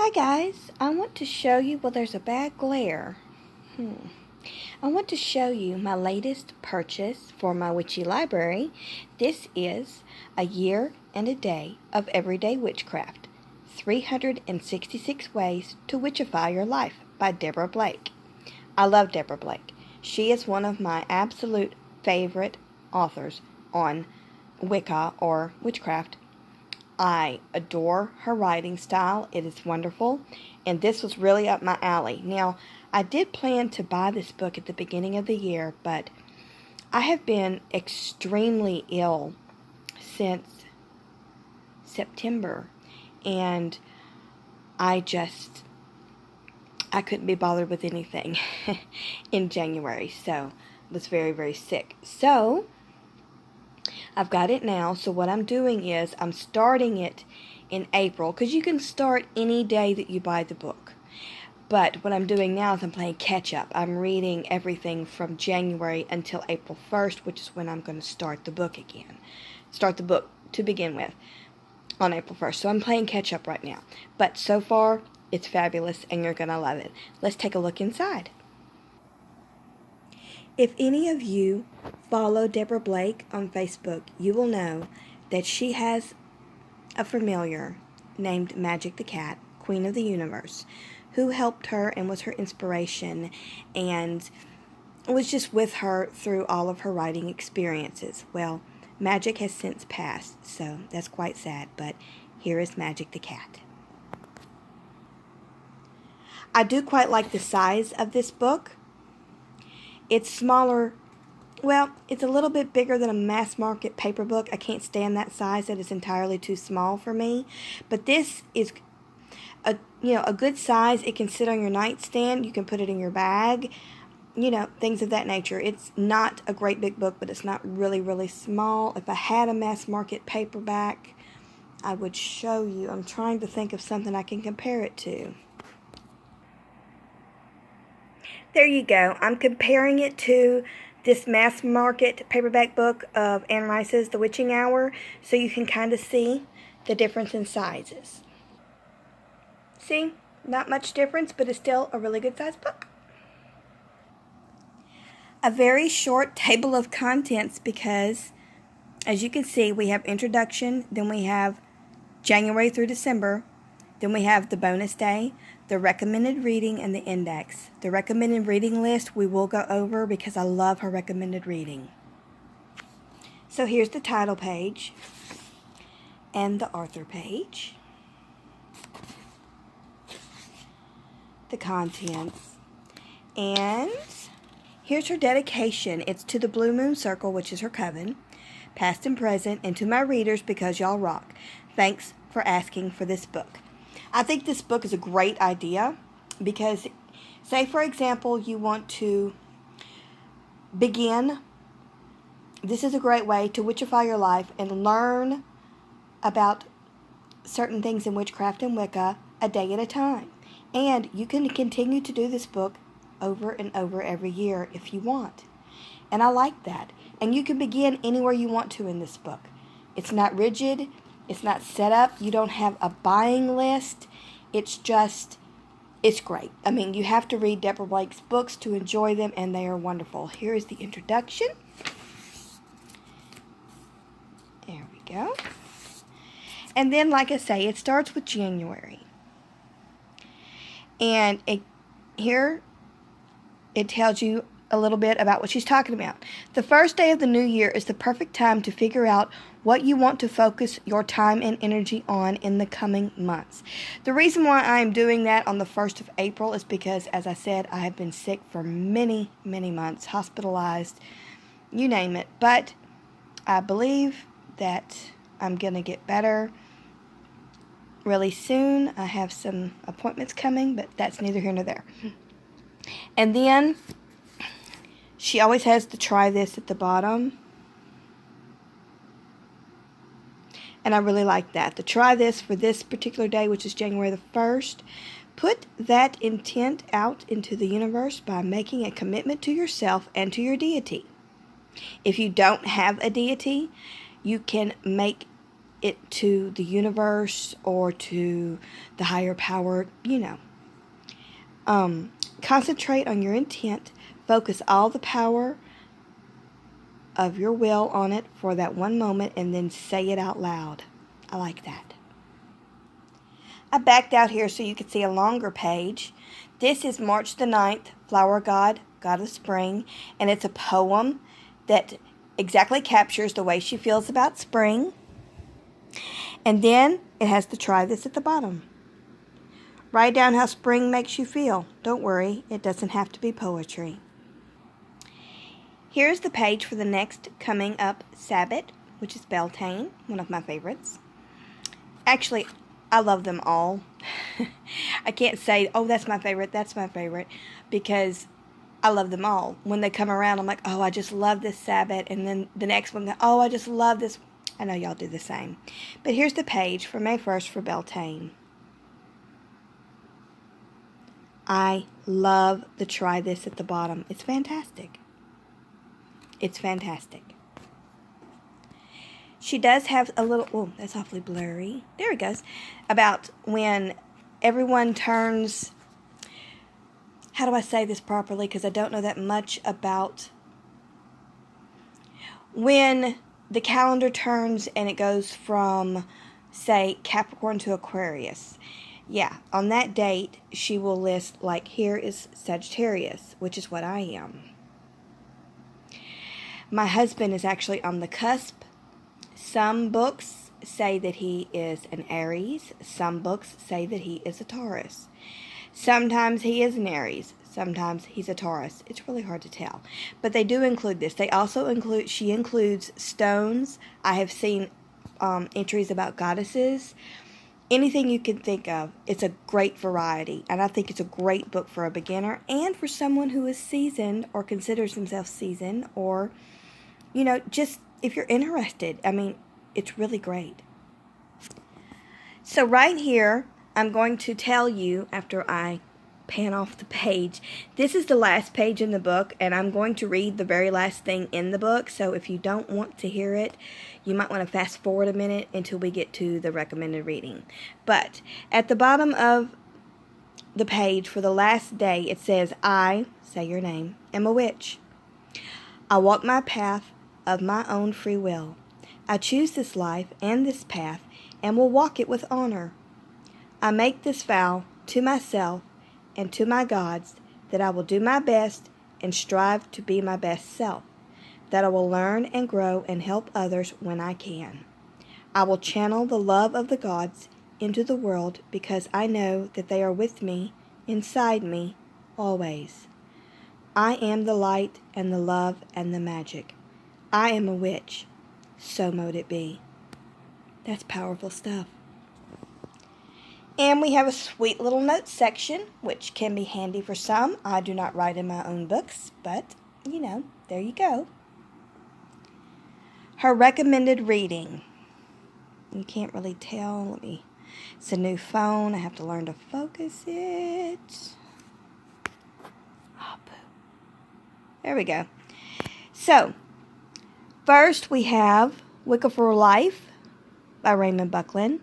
Hi guys, I want to show you, well there's a bad glare. I want to show you my latest purchase for my witchy library. This is A Year and a Day of Everyday Witchcraft. 366 Ways to Witchify Your Life by Deborah Blake. I love Deborah Blake. She is one of my absolute favorite authors on Wicca or witchcraft. I adore her writing style. It is wonderful, and this was really up my alley. Now, I did plan to buy this book at the beginning of the year, but I have been extremely ill since September, and I couldn't be bothered with anything in January, so I was very, very sick. So I've got it now, so what I'm doing is I'm starting it in April, because you can start any day that you buy the book. But what I'm doing now is I'm playing catch up. I'm reading everything from January until April 1st, which is when I'm going to start the book again. Start the book to begin with on April 1st. So I'm playing catch up right now. But so far, it's fabulous and you're going to love it. Let's take a look inside. If any of you follow Deborah Blake on Facebook, you will know that she has a familiar named Magick the cat, Queen of the Universe, who helped her and was her inspiration and was just with her through all of her writing experiences. Well, Magick has since passed, so that's quite sad, but here is Magick the cat. I do quite like the size of this book. It's smaller, well, it's a little bit bigger than a mass market paper book. I can't stand that size. That is entirely too small for me. But this is a good size. It can sit on your nightstand. You can put it in your bag. Things of that nature. It's not a great big book, but it's not really, really small. If I had a mass market paperback, I would show you. I'm trying to think of something I can compare it to. There you go. I'm comparing it to this mass market paperback book of Anne Rice's The Witching Hour, so you can kind of see the difference in sizes. See? Not much difference, but it's still a really good sized book. A very short table of contents because, as you can see, we have introduction, then we have January through December, then we have the bonus day, the recommended reading, and the index. The recommended reading list we will go over because I love her recommended reading. So here's the title page and the author page. The contents. And here's her dedication. It's to the Blue Moon Circle, which is her coven, past and present, and to my readers because y'all rock. Thanks for asking for this book. I think this book is a great idea because, say for example, you want to begin. This is a great way to witchify your life and learn about certain things in witchcraft and Wicca a day at a time. And you can continue to do this book over and over every year if you want. And I like that. And you can begin anywhere you want to in this book. It's not rigid. It's not set up. You don't have a buying list. It's great. I mean, you have to read Deborah Blake's books to enjoy them, and they are wonderful. Here is the introduction. There we go. And then, like I say, it starts with January. And here it tells you a little bit about what she's talking about. The first day of the new year is the perfect time to figure out what you want to focus your time and energy on in the coming months. The reason why I'm doing that on the 1st of April is because, as I said, I have been sick for many, many months, hospitalized, you name it. But I believe that I'm going to get better really soon. I have some appointments coming, but that's neither here nor there. And then she always has to try this at the bottom. And I really like that. To try this for this particular day, which is January the 1st, put that intent out into the universe by making a commitment to yourself and to your deity. If you don't have a deity, you can make it to the universe or to the higher power, Concentrate on your intent. Focus all the power of your will on it for that one moment and then say it out loud. I like that. I backed out here so you could see a longer page. This is March the 9th, Flower God, God of Spring, and it's a poem that exactly captures the way she feels about spring. And then it has to try this at the bottom. Write down how spring makes you feel. Don't worry, it doesn't have to be poetry. Here's the page for the next coming up Sabbath, which is Beltane, one of my favorites. Actually, I love them all. I can't say, oh, that's my favorite, because I love them all. When they come around, I'm like, oh, I just love this Sabbath. And then the next one, oh, I just love this. I know y'all do the same. But here's the page for May 1st for Beltane. I love the try this at the bottom. It's fantastic. It's fantastic. She does have a little, oh, that's awfully blurry. There it goes. About when everyone turns, how do I say this properly? Because I don't know that much about when the calendar turns and it goes from, say, Capricorn to Aquarius. Yeah, on that date, she will list, like, here is Sagittarius, which is what I am. My husband is actually on the cusp. Some books say that he is an Aries. Some books say that he is a Taurus. Sometimes he is an Aries. Sometimes he's a Taurus. It's really hard to tell. But they do include this. They also include, she includes stones. I have seen entries about goddesses. Anything you can think of. It's a great variety. And I think it's a great book for a beginner and for someone who is seasoned or considers themselves seasoned or, just if you're interested. I mean, it's really great. So right here, I'm going to tell you after I pan off the page. This is the last page in the book, and I'm going to read the very last thing in the book. So if you don't want to hear it, you might want to fast forward a minute until we get to the recommended reading. But at the bottom of the page for the last day, it says, I, say your name, am a witch. I walk my path of my own free will. I choose this life and this path and will walk it with honor. I make this vow to myself and to my gods that I will do my best and strive to be my best self, that I will learn and grow and help others when I can. I will channel the love of the gods into the world because I know that they are with me, inside me, always. I am the light and the love and the magic. I am a witch. So mote it be. That's powerful stuff. And we have a sweet little notes section, which can be handy for some. I do not write in my own books, but, there you go. Her recommended reading. You can't really tell. It's a new phone. I have to learn to focus it. Oh, boo. There we go. So, first we have Wicca for Life by Raymond Buckland.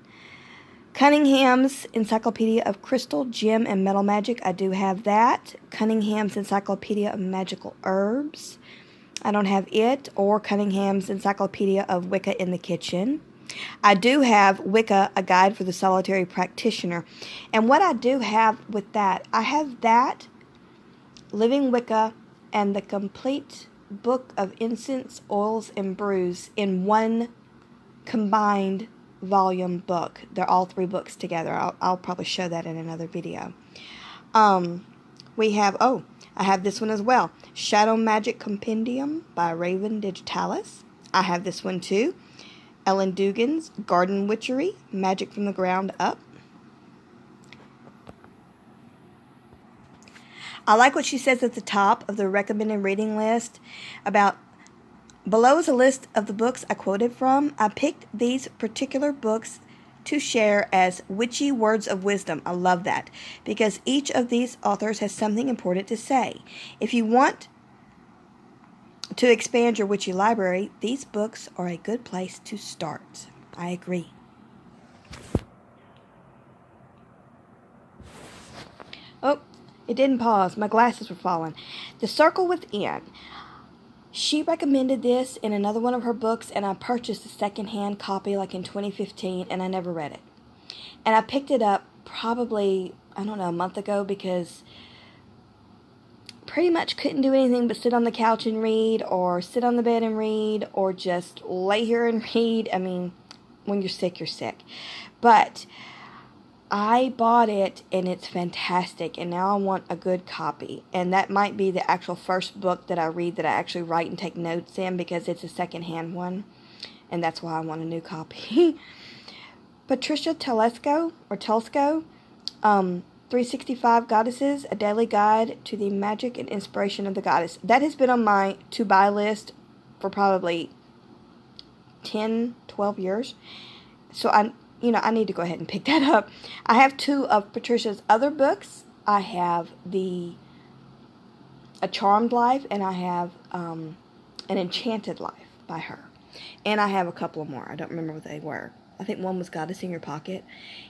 Cunningham's Encyclopedia of Crystal, Gem, and Metal Magic. I do have that. Cunningham's Encyclopedia of Magical Herbs. I don't have it. Or Cunningham's Encyclopedia of Wicca in the Kitchen. I do have Wicca, A Guide for the Solitary Practitioner. And what I do have with that, I have that, Living Wicca, and the complete book of incense, oils, and brews in one combined volume book. They're all three books together. I'll probably show that in another video. We have, I have this one as well. Shadow Magic Compendium by Raven Digitalis. I have this one too. Ellen Dugan's Garden Witchery, Magic from the Ground Up. I like what she says at the top of the recommended reading list about below is a list of the books I quoted from. I picked these particular books to share as witchy words of wisdom. I love that because each of these authors has something important to say. If you want to expand your witchy library, these books are a good place to start. I agree. Oh, it didn't pause. My glasses were falling. The Circle Within. She recommended this in another one of her books, and I purchased a secondhand copy like in 2015, and I never read it. And I picked it up probably, I don't know, a month ago because pretty much couldn't do anything but sit on the couch and read, or sit on the bed and read, or just lay here and read. I mean, when you're sick, you're sick. But I bought it, and it's fantastic, and now I want a good copy. And that might be the actual first book that I read that I actually write and take notes in, because it's a secondhand one, and that's why I want a new copy. Patricia Telesco, 365 Goddesses, A Daily Guide to the Magic and Inspiration of the Goddess. That has been on my to-buy list for probably 10, 12 years. So I need to go ahead and pick that up. I have 2 of Patricia's other books. I have A Charmed Life, and I have An Enchanted Life by her. And I have a couple more. I don't remember what they were. I think one was Goddess in Your Pocket.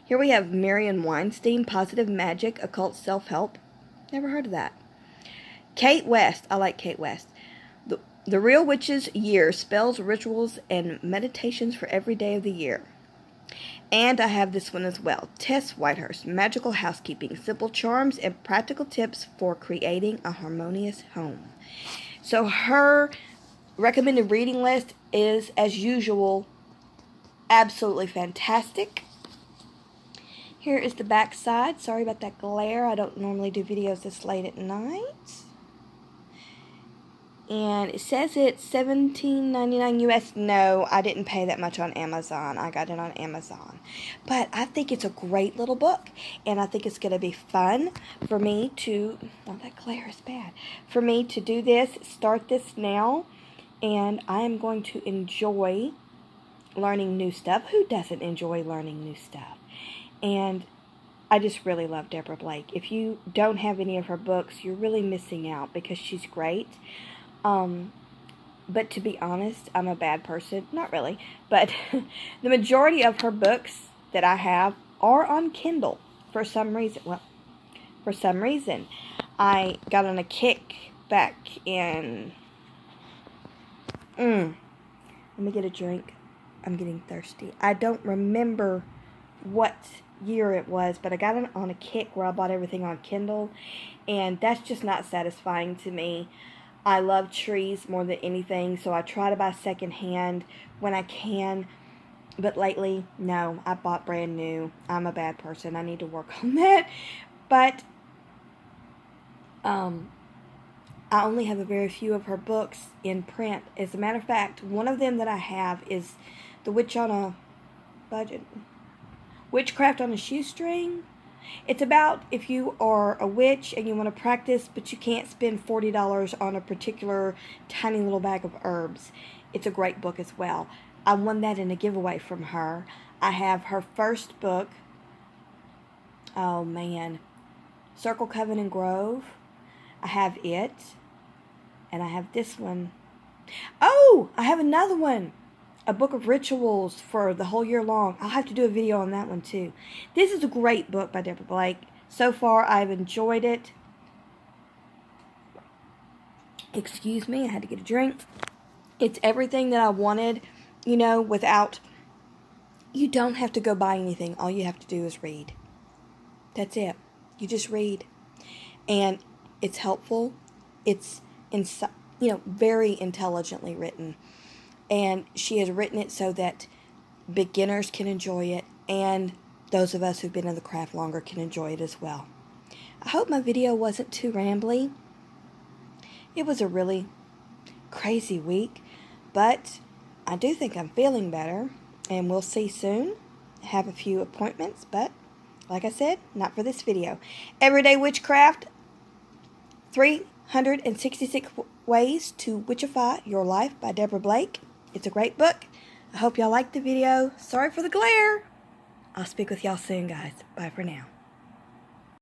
Here we have Marion Weinstein, Positive Magic, Occult Self-Help. Never heard of that. Kate West. I like Kate West. The Real Witch's Year, Spells, Rituals, and Meditations for Every Day of the Year. And I have this one as well. Tess Whitehurst, Magical Housekeeping, Simple Charms and Practical Tips for Creating a Harmonious Home. So her recommended reading list is, as usual, absolutely fantastic. Here is the back side. Sorry about that glare. I don't normally do videos this late at night. And it says it's $17.99 US. No, I didn't pay that much on Amazon. I got it on Amazon. But I think it's a great little book. And I think it's going to be fun for me to... Oh, that glare is bad. For me to do this, start this now. And I am going to enjoy learning new stuff. Who doesn't enjoy learning new stuff? And I just really love Deborah Blake. If you don't have any of her books, you're really missing out, because she's great. But to be honest, I'm a bad person. Not really. But the majority of her books that I have are on Kindle for some reason. Well, for some reason. I got on a kick back in... Let me get a drink. I'm getting thirsty. I don't remember what year it was, but I got on a kick where I bought everything on Kindle, and that's just not satisfying to me. I love trees more than anything, so I try to buy secondhand when I can, but lately, no, I bought brand new. I'm a bad person. I need to work on that, but I only have a very few of her books in print. As a matter of fact, one of them that I have is The Witch on a Budget. Witchcraft on a Shoestring. It's about if you are a witch and you want to practice, but you can't spend $40 on a particular tiny little bag of herbs. It's a great book as well. I won that in a giveaway from her. I have her first book. Oh, man. Circle, Coven, and Grove. I have it. And I have this one. Oh, I have another one. A book of rituals for the whole year long. I'll have to do a video on that one too. This is a great book by Deborah Blake. So far, I've enjoyed it. Excuse me, I had to get a drink. It's everything that I wanted, without... You don't have to go buy anything. All you have to do is read. That's it. You just read. And it's helpful. It's, very intelligently written. And she has written it so that beginners can enjoy it, and those of us who've been in the craft longer can enjoy it as well. I hope my video wasn't too rambly. It was a really crazy week, but I do think I'm feeling better, and we'll see soon. Have a few appointments, but like I said, not for this video. Everyday Witchcraft, 366 Ways to Witchify Your Life by Deborah Blake. It's a great book. I hope y'all liked the video. Sorry for the glare. I'll speak with y'all soon, guys. Bye for now.